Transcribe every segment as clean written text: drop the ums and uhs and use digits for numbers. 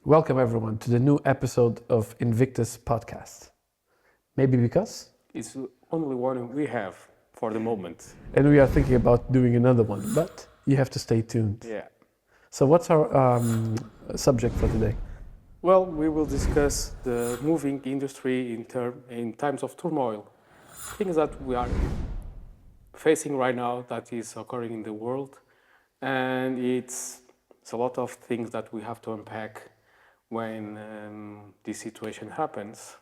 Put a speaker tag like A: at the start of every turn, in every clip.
A: Welcome everyone to the new episode of Invictus Podcast. Maybe because?
B: It's the only one we have for the moment.
A: And we are thinking about doing another one, but you have to stay tuned.
B: Yeah.
A: So what's our subject for today?
B: Well, we will discuss the moving industry in times of turmoil. Things that we are facing right now that is occurring in the world. And it's a lot of things that we have to unpack when this situation happens.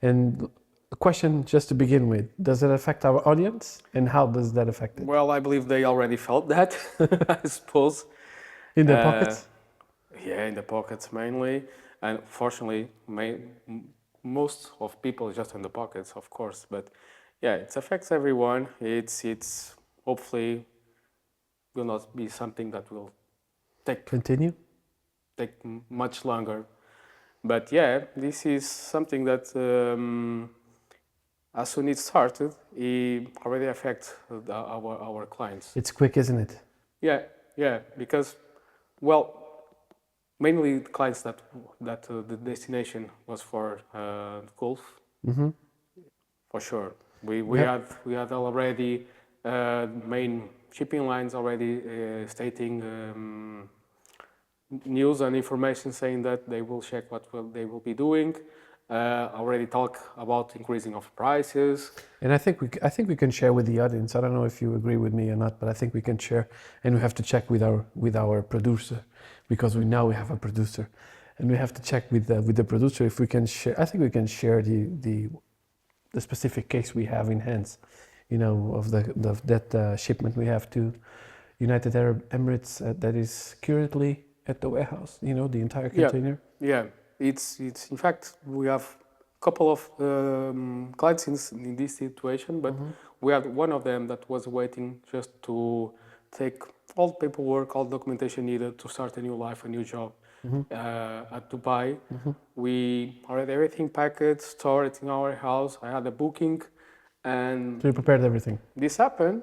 A: And a question just to begin with, does it affect our audience? And how does that affect it?
B: Well, I believe they already felt that, I suppose.
A: In their pockets?
B: Yeah, in the pockets mainly. And fortunately, most of people just in the pockets, of course. But yeah, it affects everyone. It's hopefully will not be something that will take much longer. But yeah, this is something that as soon as it started, it already affects our clients.
A: It's quick, isn't it?
B: Yeah, because, well, mainly the clients that the destination was for Gulf, for sure. We had already main shipping lines already stating news and information saying that they will check what they will be doing. Already talk about increasing of prices.
A: And I think we can share with the audience. I don't know if you agree with me or not, but I think we can share, and we have to check with our producer, because we have a producer, and we have to check with the producer if we can share. I think we can share the specific case we have in hands, of that shipment we have to United Arab Emirates that is currently at the warehouse. The entire container.
B: Yeah. It's in fact we have a couple of clients in this situation, but we had one of them that was waiting just to take all paperwork, all documentation needed to start a new life, a new job at Dubai. We already everything packed, stored in our house. I had a booking, and
A: So you prepared everything.
B: this happened.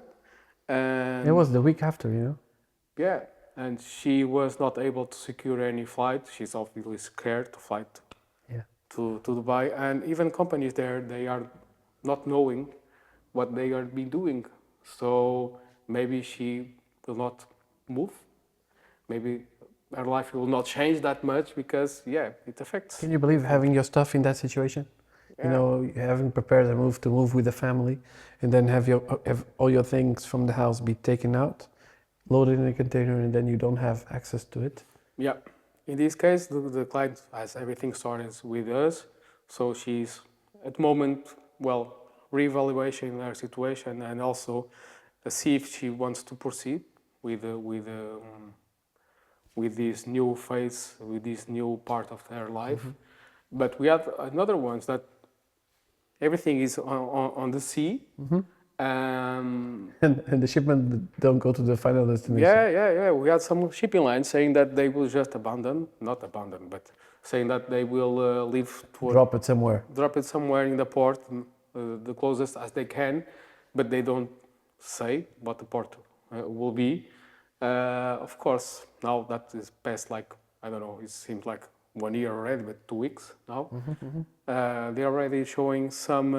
B: And
A: it was the week after,
B: Yeah. And she was not able to secure any flight. She's obviously scared to fly to Dubai. And even companies there, they are not knowing what they are be doing. So maybe she will not move. Maybe her life will not change that much because, it affects.
A: Can you believe having your stuff in that situation?
B: Yeah.
A: Having prepared a move to move with the family, and then have all your things from the house be taken out, loaded in a container, and then you don't have access to it.
B: Yeah. In this case, the client has everything started with us. So she's at the moment, reevaluating her situation and also see if she wants to proceed with this new phase, with this new part of her life. But we have another ones that everything is on the sea.
A: And the shipment don't go to the final destination.
B: Yeah. We had some shipping lines saying that they will just not abandon, but saying that they will leave
A: Drop it somewhere
B: in the port, the closest as they can, but they don't say what the port will be. Of course, now that is past I don't know, it seems like 1 year already, but 2 weeks now. They're already showing some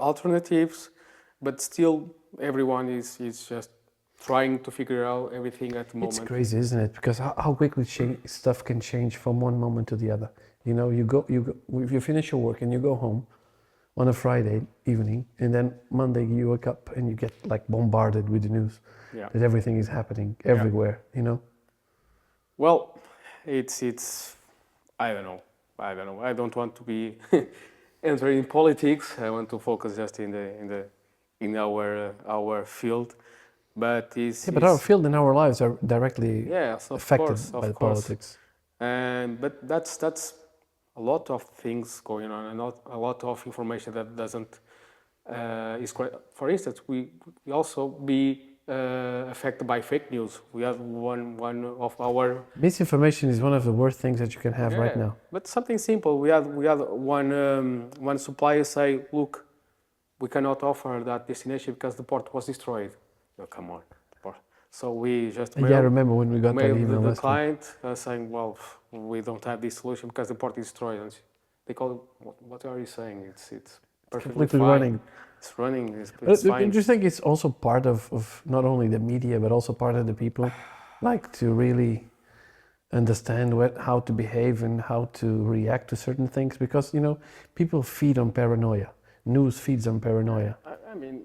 B: alternatives, but still everyone is just trying to figure out everything at the moment.
A: It's crazy, isn't it? Because how quickly stuff can change from one moment to the other. You go if you finish your work and you go home on a Friday evening, and then Monday you wake up and you get bombarded with the news that everything is happening everywhere.
B: Well, it's I don't know. I don't want to be entering in politics. I want to focus just in our field, but
A: but our field and our lives are directly affected by politics.
B: But that's a lot of things going on, and a lot of information that doesn't is correct. For instance, we also be affected by fake news. We have one of our
A: misinformation is one of the worst things that you can have right now.
B: But something simple. We had one supplier say, "Look, we cannot offer that destination because the port was destroyed." Oh, come on, So we just
A: Yeah, I remember when we got that
B: mailed
A: email
B: the
A: last week.
B: client saying, well, we don't have this solution because the port is destroyed. And they call, what are you saying? It's perfectly
A: Completely
B: fine.
A: running.
B: It's running. It's fine.
A: Don't you think it's also part of not only the media, but also part of the people, like to really understand how to behave and how to react to certain things? Because, people feed on paranoia. News feeds on paranoia.
B: I mean,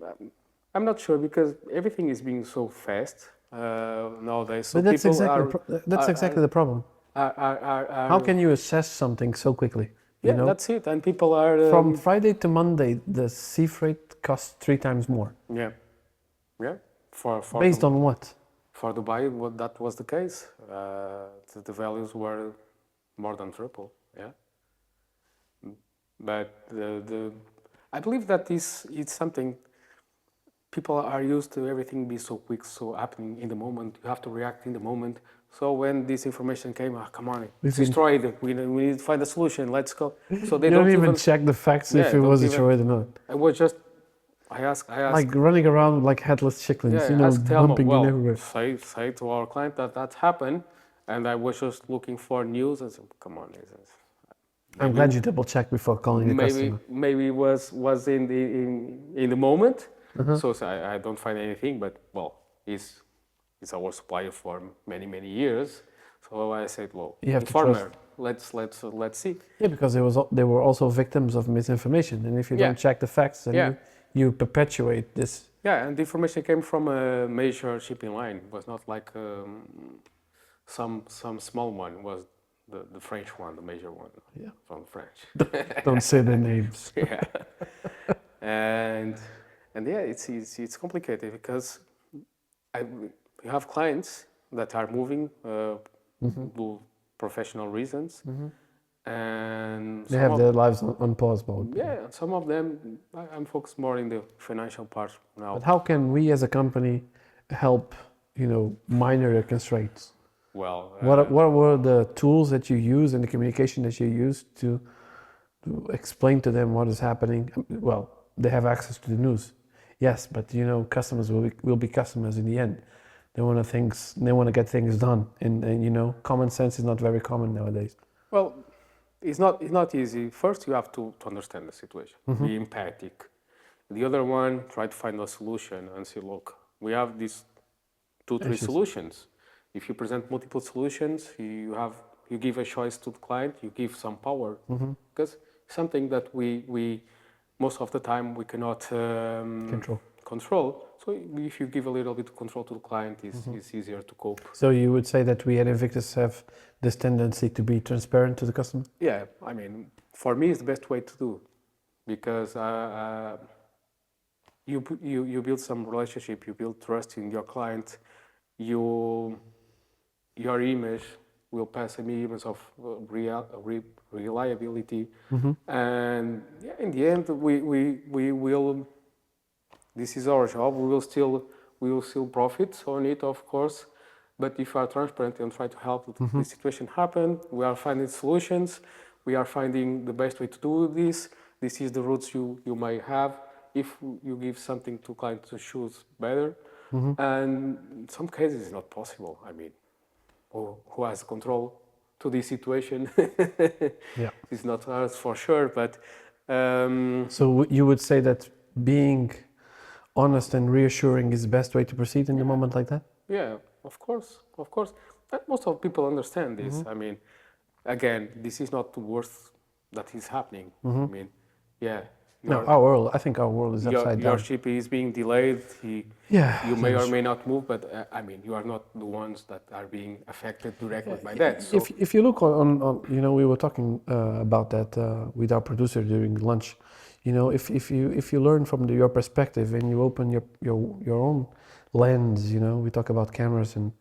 B: I'm not sure because everything is being so fast nowadays. So
A: But that's
B: people
A: exactly the problem. How can you assess something so quickly?
B: Yeah, that's it. And people are
A: From Friday to Monday, the sea freight costs 3 times more.
B: yeah. For
A: Based on what?
B: For Dubai, that was the case. The values were more than triple. Yeah. But I believe that it's something. People are used to everything be so quick, so happening in the moment. You have to react in the moment. So when this information came, come on, it's destroyed. We need to find a solution. Let's go. So they
A: don't even check the facts if it was destroyed or not.
B: I was just, I asked,
A: like running around like headless chickens, bumping in everywhere.
B: Say to our client that happened, and I was just looking for news. And said, come on,
A: I'm glad you double checked before calling the customer.
B: Maybe it was in the moment. So I don't find anything, but he's our supplier for many years. So I said, informer, let's see.
A: Yeah, because they were also victims of misinformation, and if you don't check the facts, then you perpetuate this.
B: Yeah, and the information came from a major shipping line. It was not like some small one. It was the French one, the major one.
A: Yeah,
B: from French.
A: Don't say their names.
B: Yeah, and yeah, it's complicated because you have clients that are moving to professional reasons, and
A: they have their lives on pause mode.
B: Yeah, some of them, I'm focused more in the financial part now.
A: But how can we as a company help, minor the constraints?
B: Well,
A: what were the tools that you use and the communication that you use to explain to them what is happening? Well, they have access to the news. Yes, but customers will be customers in the end. They want to get things done, and common sense is not very common nowadays.
B: Well, it's not easy. First, you have to understand the situation, be empathic. The other one, try to find a solution and say, look, we have these 2-3 solutions. If you present multiple solutions, you give a choice to the client, you give some power, because something that we most of the time we cannot control. So if you give a little bit of control to the client, it's easier to cope.
A: So you would say that we at Invictus have this tendency to be transparent to the customer?
B: Yeah, I mean, for me, it's the best way to do, because you build some relationship, you build trust in your client, your image will pass an image of reliability, and in the end, we will. This is our job. We will still profit on it, of course. But if we are transparent and try to help the situation happen, we are finding solutions. We are finding the best way to do this. This is the routes you may have. If you give something to client to choose better, and in some cases it's not possible. I mean, who has control to this situation?
A: Yeah,
B: it's not us for sure. But
A: so you would say that being honest and reassuring is the best way to proceed in a moment like that?
B: Yeah, of course. And most of people understand this. I mean, again, this is not the worst that is happening. I mean,
A: I think our world is upside down.
B: Your ship is being delayed. You may or may not move, but I mean, you are not the ones that are being affected directly by that. So
A: if you look on we were talking about that with our producer during lunch. If you learn from your perspective and you open your own lens, we talk about cameras, and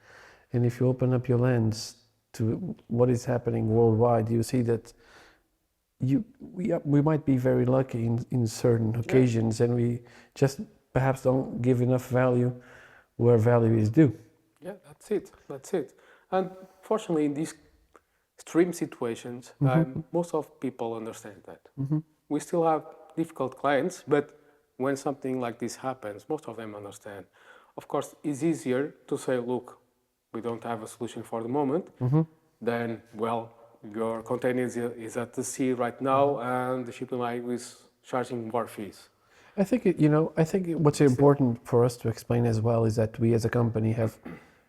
A: if you open up your lens to what is happening worldwide, you see that we might be very lucky in certain occasions, and we just perhaps don't give enough value where value is due.
B: Yeah, that's it. And fortunately, in these extreme situations, most of people understand that. We still have difficult clients, but when something like this happens, most of them understand, of course, it's easier to say, look, we don't have a solution for the moment, then, well, your container is at the sea right now, and the shipping line is charging more fees.
A: I think I think what's important for us to explain as well is that we as a company have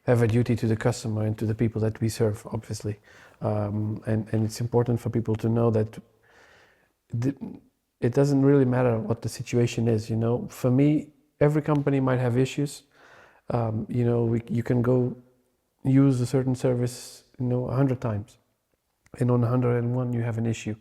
A: a duty to the customer and to the people that we serve, obviously, and it's important for people to know that it doesn't really matter what the situation is. For me, every company might have issues. You can go use a certain service 100 times, and on 101 you have an issue.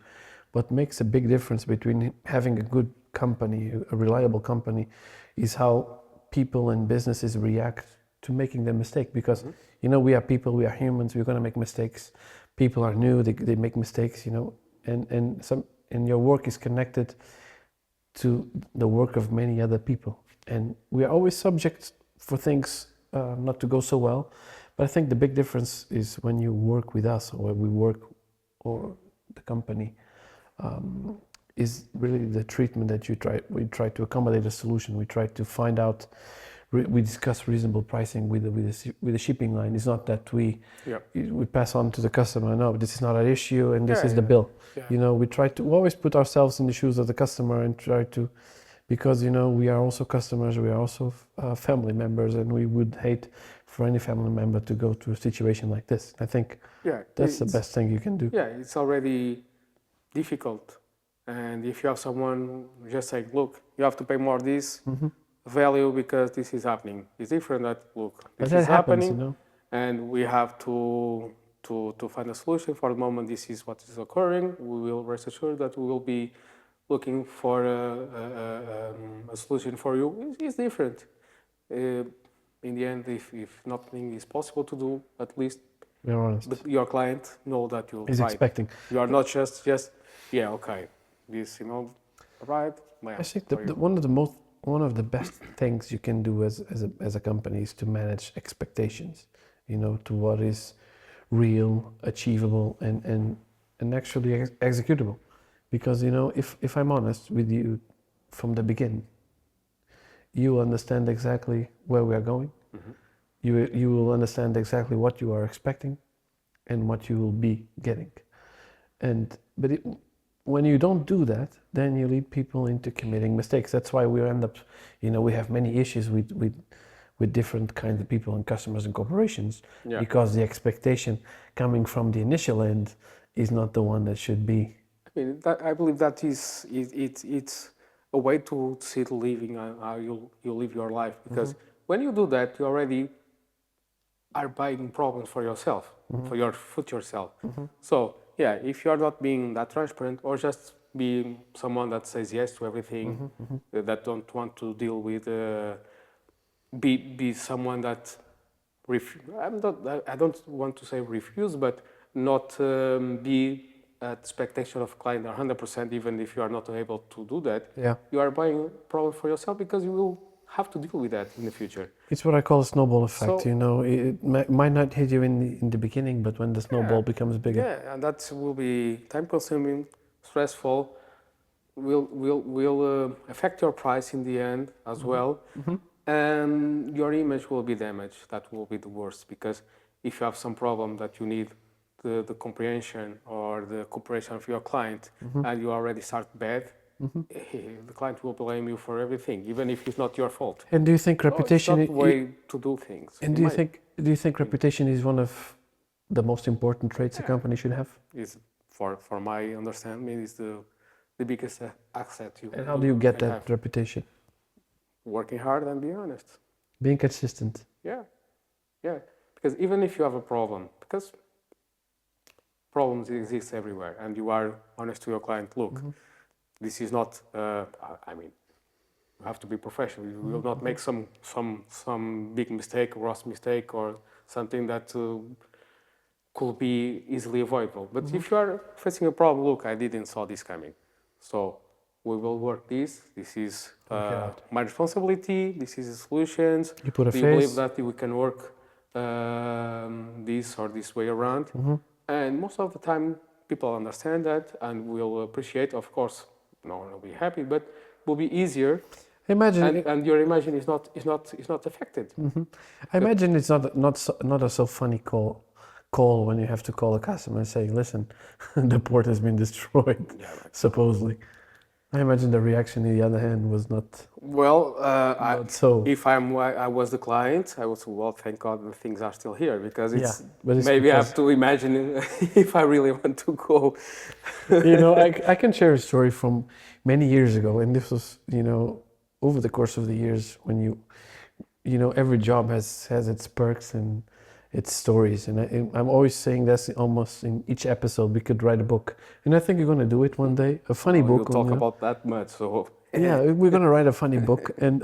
A: What makes a big difference between having a good company, a reliable company, is how people and businesses react to making the mistake. Because we are people, we are humans, we're going to make mistakes. People are new, they make mistakes, and your work is connected to the work of many other people, and we are always subject for things not to go so well. But I think the big difference is when you work with us, or we work, or the company, is really the treatment that we try to accommodate a solution. We try to find out, we discuss reasonable pricing with the shipping line. It's not that we pass on to the customer, no, this is not an issue and this is the bill. We always put ourselves in the shoes of the customer and try to, because we are also customers, we are also family members, and we would hate for any family member to go through a situation like this. I think that's the best thing you can do.
B: Yeah, it's already difficult, and if you have someone just saying, look, you have to pay more this value because this is happening, it's different. That look, this is happening, and we have to find a solution. For the moment, this is what is occurring. We will rest assured that we will be looking for a solution for you. It's different. In the end, if nothing is possible to do, at least your client know that you'll
A: is expecting.
B: You are not just this, right?
A: I think one of the best things you can do as a company is to manage expectations, to what is real, achievable, and actually executable. Because if I'm honest with you from the beginning, you understand exactly where we are going. You will understand exactly what you are expecting and what you will be getting. But when you don't do that, then you lead people into committing mistakes. That's why we end up, we have many issues with different kinds of people and customers and corporations, because the expectation coming from the initial end is not the one that should be.
B: I believe that it's a way to see the living and how you live your life, because when you do that, you already are buying problems for yourself, for your future self. So if you are not being that transparent, or just being someone that says yes to everything, that don't want to deal with, be someone that I don't want to say refuse, but not be at expectation of client 100%, even if you are not able to do that. You are buying a problem for yourself, because you will have to deal with that in the future.
A: It's what I call a snowball effect. It might not hit you in the beginning, but when the snowball becomes bigger.
B: And that will be time-consuming, stressful, will affect your price in the end as well, and your image will be damaged. That will be the worst, because if you have some problem that you need the comprehension or the cooperation of your client, and you already start bad, the client will blame you for everything, even if it's not your fault.
A: And do you think reputation
B: is the way to do things?
A: And do you think reputation is one of the most important traits a company should have?
B: Is for my understanding, is the biggest asset you.
A: And how do you get that reputation?
B: Working hard and being honest.
A: Being consistent.
B: Yeah. Because even if you have a problem, because problems exist everywhere, and you are honest to your client, look, this is not, you have to be professional. You will not make some big mistake, gross mistake, or something that could be easily avoidable. But if you are facing a problem, look, I didn't saw this coming. So we will work this. This is my responsibility. This is the solutions.
A: You put a
B: face. Do you believe that we can work this or this way around? And most of the time, people understand that and will appreciate. Of course, no one will be happy, but it will be easier
A: Imagine,
B: and your imagine is not affected.
A: I imagine it's not a so funny call when you have to call a customer and say, listen, the port has been destroyed,
B: Yeah, right.
A: supposedly. I imagine the reaction on the other hand was not
B: Well,
A: not so.
B: if I was the client, I would say, well, thank God the things are still here, because
A: Yeah,
B: it's
A: but it's
B: maybe I
A: because,
B: have to imagine if I really want to go.
A: I can share a story from many years ago, and this was, over the course of the years when every job has its perks and its stories, and I'm always saying this almost in each episode. We could write a book, and I think we're going to do it one day, a funny
B: Well, you
A: book.
B: talk about that much, so
A: Yeah, we're going to write a funny book, and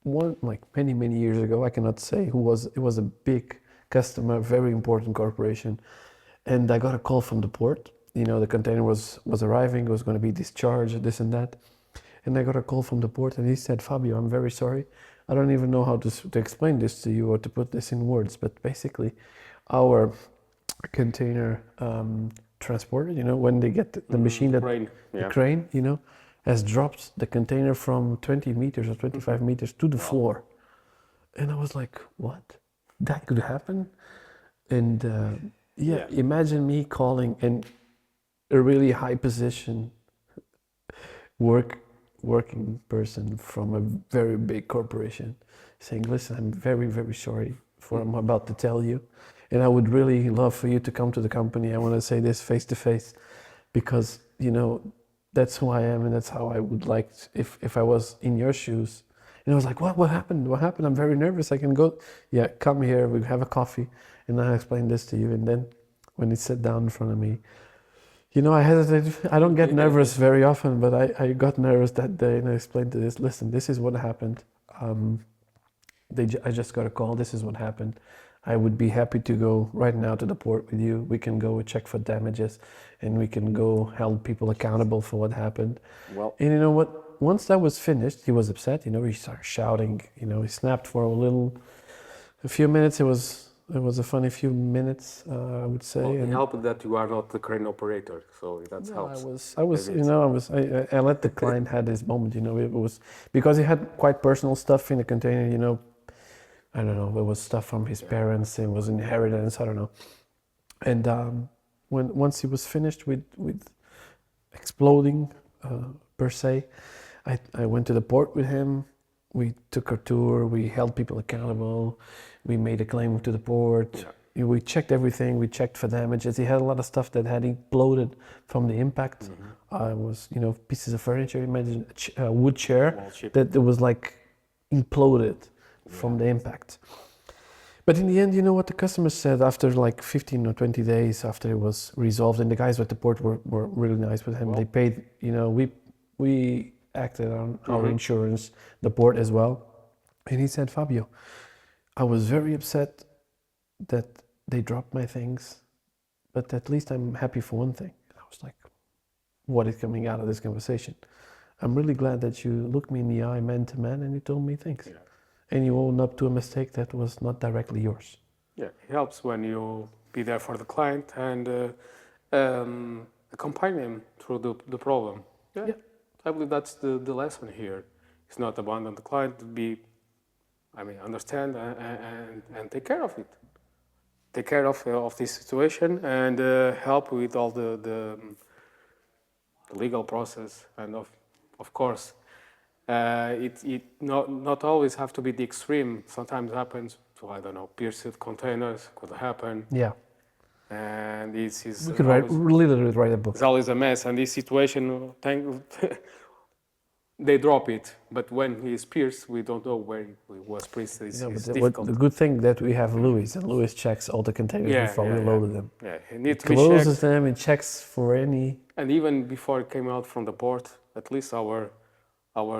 A: one like many years ago, I cannot say who was. It was a big customer, very important corporation, and I got a call from the port. The container was arriving, it was going to be discharged, this and that. And I got a call from the port, and he said, Fabio, I'm very sorry. I don't even know how to explain this to you or to put this in words, but basically our container transporter, when they get the machine, that
B: crane,
A: the
B: yeah.
A: crane, has dropped the container from 20 meters or 25 meters to the floor. And I was like, what? That could happen? And
B: Yeah.
A: imagine me calling in a really high position working person from a very big corporation saying, listen, I'm very, very sorry for what I'm about to tell you. And I would really love for you to come to the company. I want to say this face to face because, that's who I am and that's how I would like if I was in your shoes. And I was like, what happened? What happened? I'm very nervous. I can go. Yeah, come here. We have a coffee and I'll explain this to you. And then when he sat down in front of me, I hesitated. I don't get nervous very often, but I got nervous that day and I explained to this, listen, this is what happened. I just got a call. This is what happened. I would be happy to go right now to the port with you. We can go check for damages and we can go hold people accountable for what happened.
B: Well,
A: And you know what? Once that was finished, he was upset. He started shouting. He snapped for a few minutes. It was a funny few minutes, I would say.
B: well, it
A: and
B: helped that you are not the crane operator, so that
A: no,
B: helps.
A: I let the client had his moment. It was because he had quite personal stuff in the container. I don't know. It was stuff from his parents. It was inheritance. I don't know. And once he was finished with exploding per se, I went to the port with him. We took a tour. We held people accountable. We made a claim to the port.
B: Yeah.
A: We checked everything. We checked for damages. He had a lot of stuff that had imploded from the impact. It was pieces of furniture. Imagine a wood chair that was like imploded from the impact. But in the end, what the customer said after like 15 or 20 days after it was resolved, and the guys at the port were really nice with him.
B: Well,
A: they paid, we acted on our insurance, the port as well. And he said, Fabio, I was very upset that they dropped my things, but at least I'm happy for one thing. I was like, what is coming out of this conversation? I'm really glad that you looked me in the eye man to man and you told me things.
B: Yeah.
A: And you own up to a mistake that was not directly yours.
B: Yeah, it helps when you be there for the client and accompany him through the problem. Yeah. I believe that's the lesson here. It's not abandon the client, understand and take care of it. Take care of this situation and help with all the legal process, and of course it not always have to be the extreme. Sometimes happens to, I don't know, pierced containers could happen.
A: Yeah.
B: And this is
A: We could literally write a book.
B: it's always a mess. And this situation, they drop it, but when he is pierced, we don't know where he was pierced. It's difficult.
A: The good thing that we have Louis, and Louis checks all the containers before we load them.
B: Yeah, he needs
A: He
B: to be
A: closes
B: checked.
A: them and checks for any.
B: And even before it came out from the port, at least our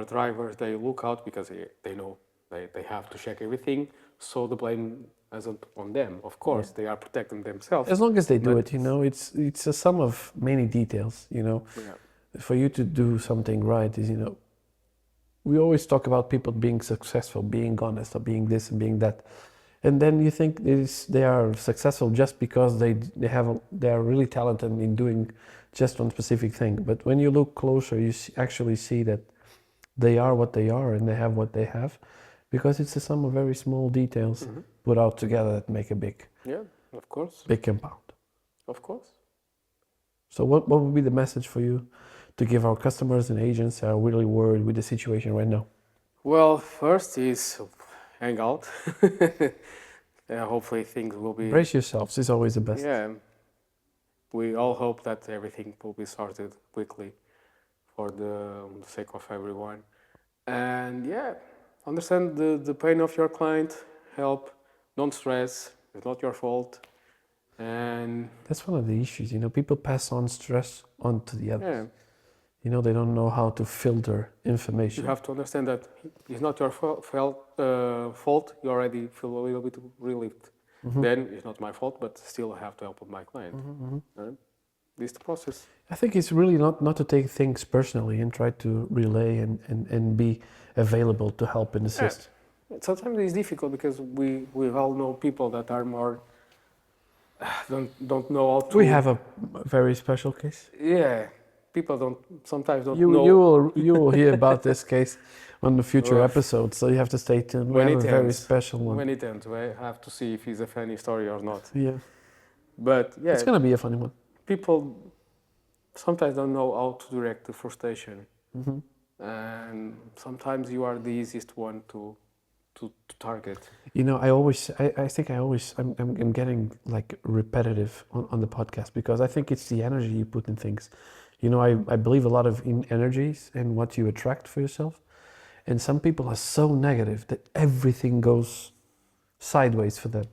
B: drivers, they look out because they know they have to check everything. So the blame isn't on them. Of course, they are protecting themselves.
A: As long as they do it, it's a sum of many details.
B: Yeah.
A: For you to do something right is, we always talk about people being successful, being honest, or being this and being that, and then you think they are successful just because they are really talented in doing just one specific thing. But when you look closer, you actually see that they are what they are and they have what they have, because it's a sum of very small details put out together that make a big
B: of course,
A: compound.
B: of course.
A: So what would be the message for you to give our customers and agents who are really worried with the situation right now?
B: Well, first is hang out. Hopefully things will be.
A: Brace yourselves is always the best.
B: Yeah, we all hope that everything will be sorted quickly for the sake of everyone. And yeah, understand the pain of your client, help, don't stress, it's not your fault. And
A: That's one of the issues, people pass on stress on to the others.
B: yeah,
A: They don't know how to filter information.
B: you have to understand that it's not your fault, you already feel a little bit relieved. Then it's not my fault, but still I have to help my client. This is the process.
A: I think it's really not to take things personally and try to relay and be available to help and assist.
B: Sometimes it's difficult because we all know people that are more don't know how to.
A: We have a very special case.
B: Yeah, people sometimes don't know.
A: You will hear about this case on the future episodes, so you have to stay tuned. We have a very special one.
B: When it ends, we have to see if it's a funny story or not.
A: Yeah.
B: But yeah,
A: It's gonna be a funny one.
B: people sometimes don't know how to direct the frustration, and sometimes you are the easiest one to target.
A: I'm getting like repetitive on the podcast because I think it's the energy you put in things. I believe a lot of in energies and what you attract for yourself. And some people are so negative that everything goes sideways for them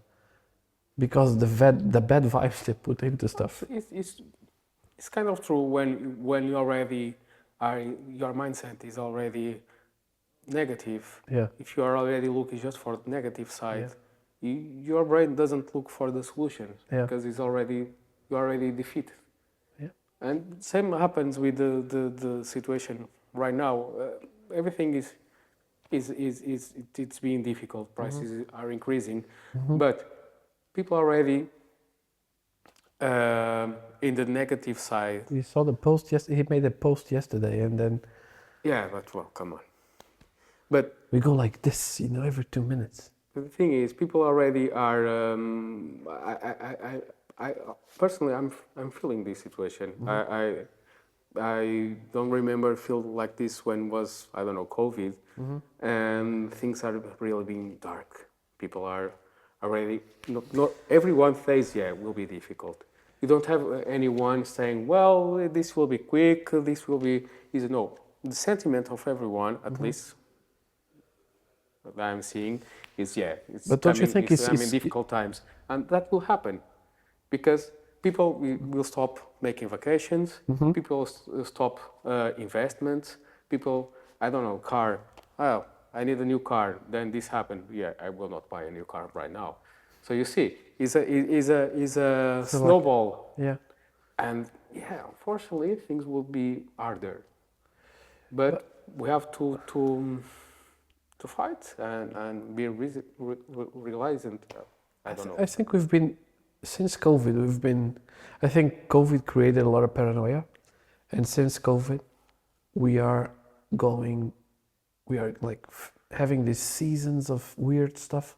A: because the bad vibes they put into stuff.
B: It's kind of true when you already are, your mindset is already negative.
A: Yeah.
B: If you are already looking just for the negative side, your brain doesn't look for the solutions because you're already defeated.
A: Yeah.
B: And same happens with the situation right now. Everything it's being difficult. Prices are increasing, but people are already in the negative side.
A: You saw the post yesterday. He made a post yesterday, and then
B: But well, come on. But
A: we go like this, every 2 minutes.
B: the thing is, people already are. I personally, I'm feeling this situation. I don't remember feel like this when was, I don't know, COVID, and things are really being dark. People are already not everyone says will be difficult. You don't have anyone saying, well, this will be quick, this will be easy. No, the sentiment of everyone, at least that I'm seeing, is it's
A: but don't you think it's
B: difficult times, and that will happen because people will stop making vacations. People stop investments. People, I don't know, car. Oh, I need a new car. Then this happened. Yeah, I will not buy a new car right now. So you see, is a snowball.
A: Yeah.
B: And unfortunately, things will be harder. But we have to fight and be resilient. I don't know.
A: I think since COVID, I think COVID created a lot of paranoia. And since COVID, we are like having these seasons of weird stuff.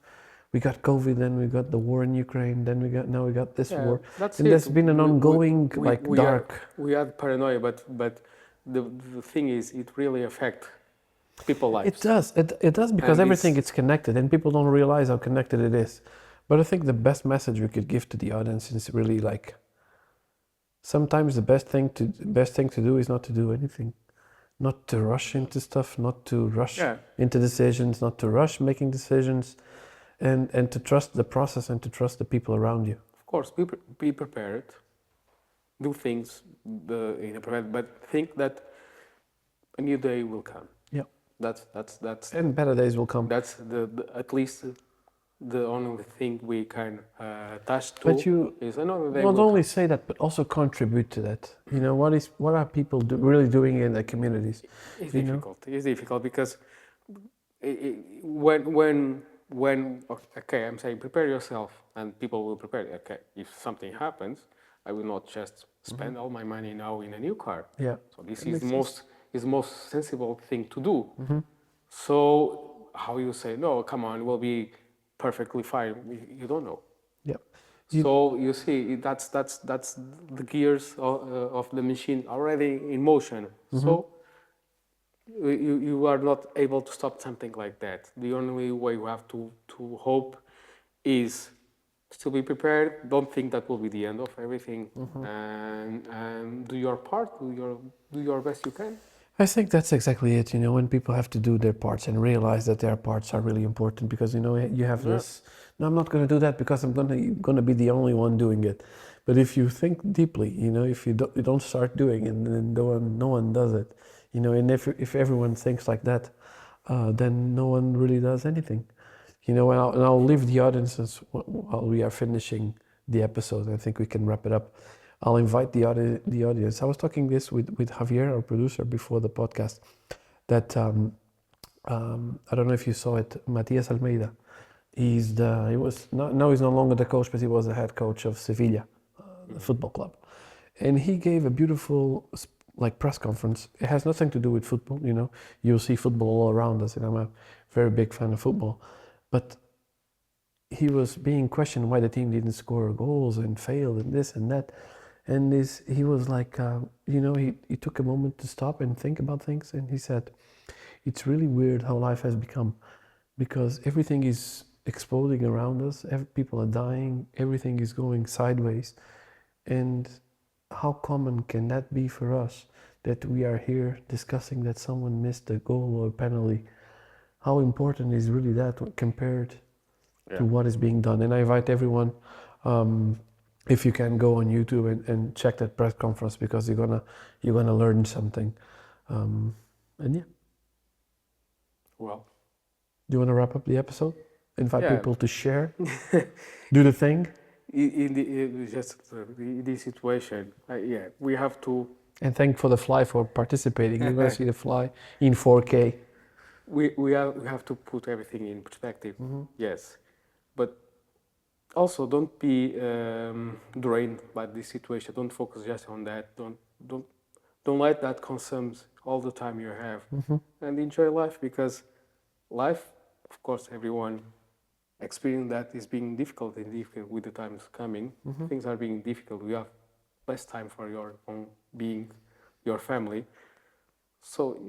A: We got COVID, then we got the war in Ukraine, then now we got this war. And there's been an ongoing dark.
B: We had paranoia, but the thing is, it really affects people's lives.
A: It does. It does because everything is connected, and people don't realize how connected it is. But I think the best message we could give to the audience is really like, sometimes the best thing to do is not to do anything, not to rush into stuff, not to rush into decisions, not to rush making decisions, and to trust the process and to trust the people around you.
B: Of course, be prepared, do things in a prepared, but think that a new day will come.
A: Yeah,
B: that's
A: and better days will come.
B: That's at least the only thing we can attach to.
A: But you
B: is another day
A: not only say that, but also contribute to that. What are people really doing in their communities?
B: It's difficult. It's difficult because when I'm saying prepare yourself, and people will prepare. Okay, if something happens, I will not just spend all my money now in a new car.
A: Yeah.
B: So this is the most is the most sensible thing to do. So how you say, no, come on, we'll be perfectly fine. You don't know.
A: Yeah.
B: So you see, that's the gears of the machine already in motion. So you are not able to stop something like that. The only way you have to hope is still be prepared. Don't think that will be the end of everything, and do your part. Do your best you can.
A: I think that's exactly it. When people have to do their parts and realize that their parts are really important, because you have this. No, I'm not going to do that because I'm going to be the only one doing it. But if you think deeply, if you don't start doing it, then no one does it. And if everyone thinks like that, then no one really does anything. And I'll leave the audiences while we are finishing the episode. I think we can wrap it up. I'll invite the audience. I was talking this with Javier, our producer, before the podcast, that I don't know if you saw it, Matias Almeida. He's no longer the coach, but he was the head coach of Sevilla, the football club. And he gave a beautiful press conference. It has nothing to do with football, You'll see football all around us, and I'm a very big fan of football. But he was being questioned why the team didn't score goals and failed and this and that. And he was like, he took a moment to stop and think about things. And he said, it's really weird how life has become, because everything is exploding around us. People are dying. Everything is going sideways. And how common can that be for us, that we are here discussing that someone missed a goal or a penalty? How important is really that compared to what is being done? And I invite everyone, if you can, go on YouTube and check that press conference, because you're gonna learn something. And yeah.
B: Well,
A: do you want to wrap up the episode? Invite people to share, do the thing.
B: In this situation, we have to.
A: And thank for the fly for participating. You're gonna see the fly in 4K.
B: We have to put everything in perspective. Yes, but also don't be drained by this situation. Don't focus just on that. Don't let that consume all the time you have, and enjoy life, because life, of course, everyone experience that is being difficult with the times coming. Things are being difficult. We have less time for your own being, your family. So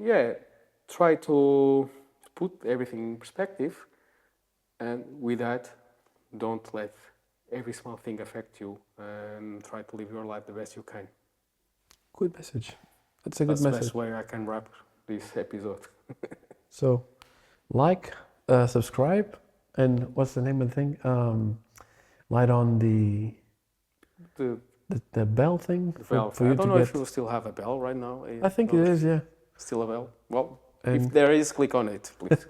B: try to put everything in perspective, and with that, don't let every small thing affect you, and try to live your life the best you can.
A: Good message. That's a good message.
B: That's the best way I can wrap this episode.
A: So, subscribe, and what's the name of the thing? Light on the bell thing.
B: The bell. I don't know if you still have a bell right now.
A: I think it is, yeah.
B: Still a bell. Well, if there is, click on it, please.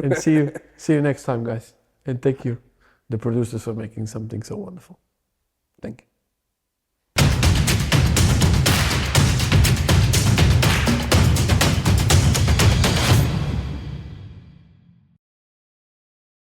A: And see you next time, guys. And thank you, the producers, for making something so wonderful. Thank you.